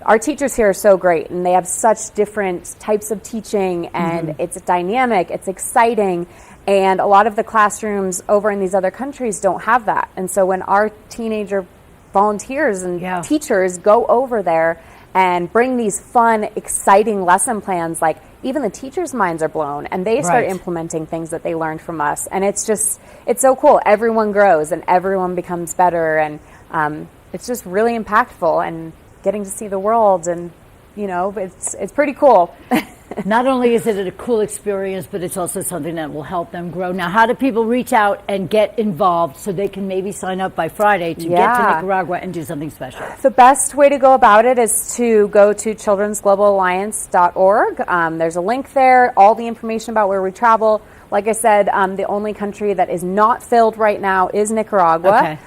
our teachers here are so great, and they have such different types of teaching, and it's dynamic, it's exciting, and a lot of the classrooms over in these other countries don't have that. And so when our teenager volunteers and teachers go over there and bring these fun, exciting lesson plans, like even the teachers' minds are blown, and they start implementing things that they learned from us. And it's so cool. Everyone grows and everyone becomes better, and it's just really impactful, and getting to see the world, and it's pretty cool. Not only is it a cool experience, but it's also something that will help them grow. Now, how do people reach out and get involved so they can maybe sign up by Friday to get to Nicaragua and do something special? The best way to go about it is to go to childrensglobalalliance.org. There's a link there, all the information about where we travel. Like I said, the only country that is not filled right now is Nicaragua. Okay.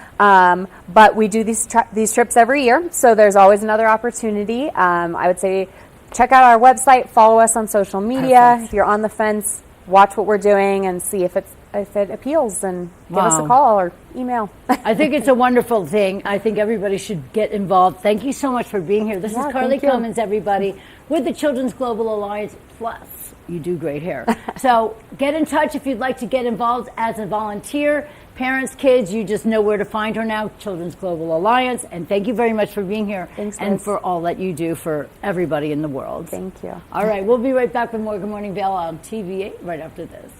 But we do these trips every year, so there's always another opportunity. I would say check out our website, follow us on social media. Perfect. If you're on the fence, watch what we're doing and see if appeals, and give us a Wow. call or email. I think it's a wonderful thing. I think everybody should get involved. Thank you so much for being here. This Yeah, is Carly thank you. Cummins, everybody, with the Children's Global Alliance. Plus, you do great hair. So get in touch if you'd like to get involved as a volunteer. Parents, kids, you just know where to find her now, Children's Global Alliance. And thank you very much for being here. Thanks, and Liz. for all that you do for everybody in the world. Thank you. All right, we'll be right back with more Good Morning Vail on TV8 right after this.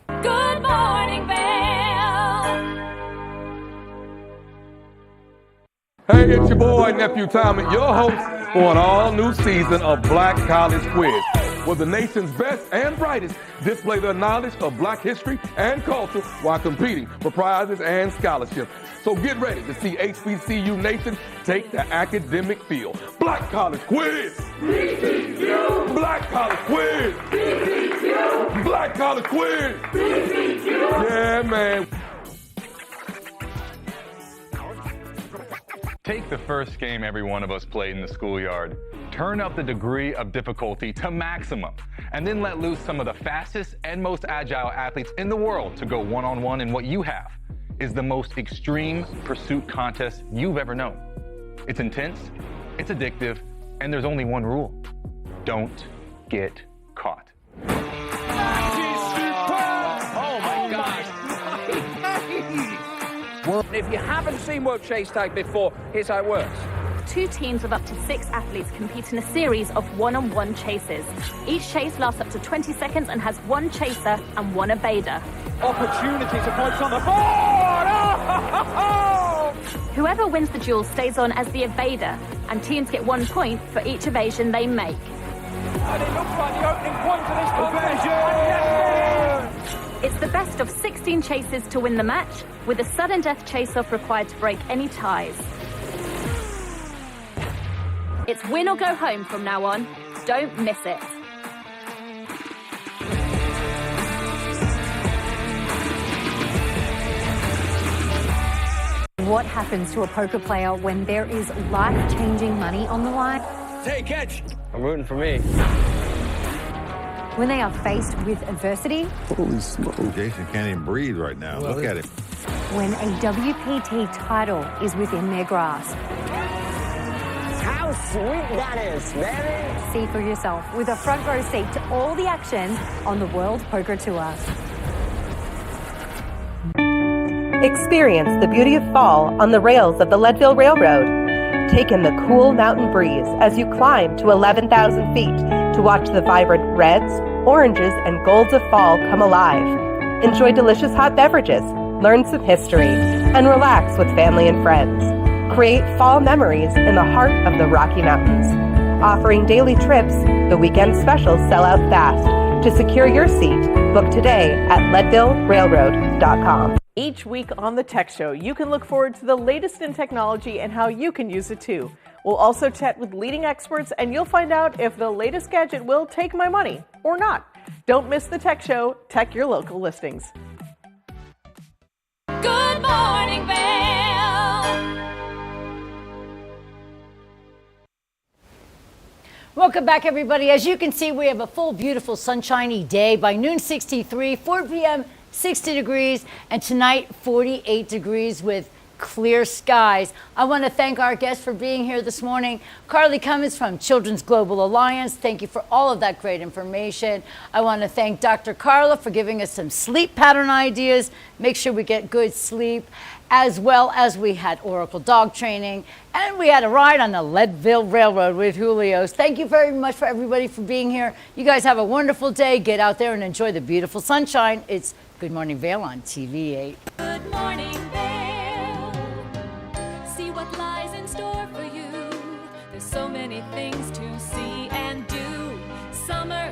Good morning, Vail. Hey, it's your boy, Nephew Tommy, your host for an all-new season of Black College Quiz, where the nation's best and brightest display their knowledge of Black history and culture while competing for prizes and scholarships. So get ready to see HBCU Nation take the academic field. Black College Quiz! BCU! Black College Quiz! BCU! Black College Quiz! BCU! Yeah, man. Take the first game every one of us played in the schoolyard. Turn up the degree of difficulty to maximum, and then let loose some of the fastest and most agile athletes in the world to go one-on-one in what you have is the most extreme pursuit contest you've ever known. It's intense, it's addictive, and there's only one rule. Don't get caught. Oh my gosh. If you haven't seen World Chase Tag before, here's how it works. 2 teams of up to 6 athletes compete in a series of one-on-one chases. Each chase lasts up to 20 seconds and has 1 chaser and 1 evader. Opportunity to points on the board! Oh! Whoever wins the duel stays on as the evader, and teams get 1 point for each evasion they make. And it looks like the opening point for this contest. It's the best of 16 chases to win the match, with a sudden death chase-off required to break any ties. It's win or go home from now on. Don't miss it. What happens to a poker player when there is life-changing money on the line? Take catch. I'm rooting for me. When they are faced with adversity? Holy smoke. Jason can't even breathe right now. Look at him. When a WPT title is within their grasp? How sweet that is, baby. See for yourself with a front row seat to all the action on the World Poker Tour. Experience the beauty of fall on the rails of the Leadville Railroad. Take in the cool mountain breeze as you climb to 11,000 feet to watch the vibrant reds, oranges, and golds of fall come alive. Enjoy delicious hot beverages, learn some history, and relax with family and friends. Create fall memories in the heart of the Rocky Mountains. Offering daily trips, the weekend specials sell out fast. To secure your seat, book today at leadvillerailroad.com. Each week on The Tech Show, you can look forward to the latest in technology and how you can use it too. We'll also chat with leading experts, and you'll find out if the latest gadget will take my money or not. Don't miss The Tech Show. Tech your local listings. Good morning, Vail. Welcome back, everybody. As you can see, we have a full, beautiful, sunshiny day. By noon, 63, 4 p.m., 60 degrees, and tonight, 48 degrees with clear skies. I want to thank our guests for being here this morning. Carly Cummins from Children's Global Alliance. Thank you for all of that great information. I want to thank Dr. Carla for giving us some sleep pattern ideas. Make sure we get good sleep, as well as we had Oracle dog training, and we had a ride on the Leadville Railroad with Julio's. Thank you very much for everybody for being here. You guys have a wonderful day. Get out there and enjoy the beautiful sunshine. It's Good Morning Vail on TV8. Good morning, Vail. See what lies in store for you. There's so many things to see and do. Summer